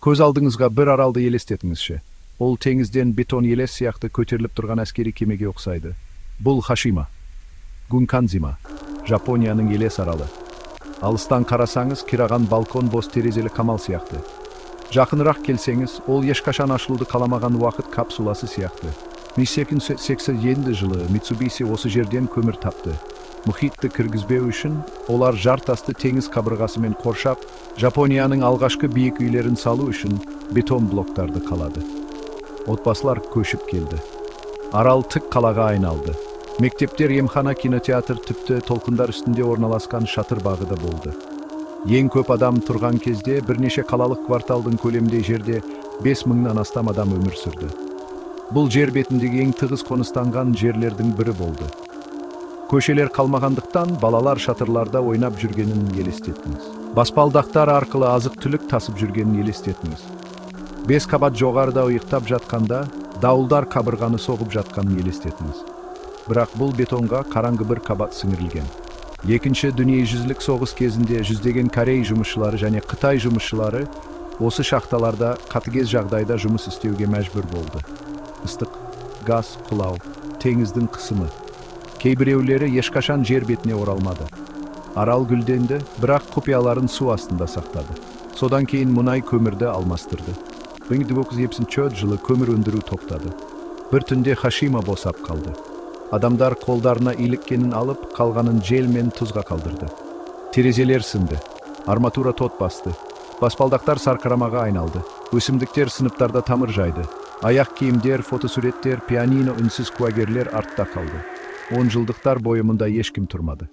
Көз алдыңызға бір аралды елестетіңізші. Ол теңізден бетон елес сияқты көтеріліп тұрған әскери кемеге ұқсайды. Бұл Хашима, Гунканзима, Жапонияның елес аралы. Алыстан қарасаңыз, қираған балкон бос терезелі қамал сияқты. Жақынырақ келсеңіз, ол ешқашан ашылуды қаламаған уақыт капсуласы сияқты. 1887 жылы Mitsubishi осы жерден көмір тапты. Мұхитты кіргізбеу үшін олар жартасты теңіз қабырғасымен қоршап, Жапонияның алғашқы биік үйлерін салу үшін бетон блоктарды қалады. Отбасылар көшіп келді. Арал тік қалаға айналды. Мектептер, емхана, кинотеатр, тіпті толқындар үстінде орналасқан шатыр бағы да болды. Ең көп адам тұрған кезде бірнеше қалалық кварталдың көлемдей жерде 5000-нан астам адам өмір сүрді. Бұл жер бетіндегі ең тығыз қоныстанған жерлердің бірі болды. Көшелер қалмағандықтан балалар шатырларда ойнап жүргенін елестетіңіз. Баспалдақтар арқылы азық-түлік тасып жүргенін елестетіңіз. 5 қабат жоғарыда ұйықтап жатқанда дауылдар қабырғаны соғып жатқанын елестетіңіз. Бірақ бұл бетонға қараңғы бір қабат сіңірілген. Екінші дүниежүзілік соғыс кезінде жүздеген Корей жұмысшылары және Қытай жұмысшылары осы шахталарда қатыгез жағдайда жұмыс істеуге мәжбүр болды. Ыстық, газ, құлау, теңіздің қысымы. Кейбіреулері ешқашан жер бетіне оралмады. Арал гүлденді, бірақ құпияларын су астында сақтады. Содан кейін мұнай көмірді алмастырды. 1970 жылы көмір өндіру тоқтады. Бір түнде Хашима босап қалды. Адамдар қолдарына иліккенін алып, қалғанын жел мен тұзға қалдырды. Терезелер сынды, арматура тот басты, баспалдақтар сарқырамаға айналды, өсімдіктер сыныптарда тамыр жайды, аяқ киімдер, фотосуреттер, пианино, үнсіз куәгерлер артта қалды. 10 жылдықтар бойы мұнда ешкім тұрмады.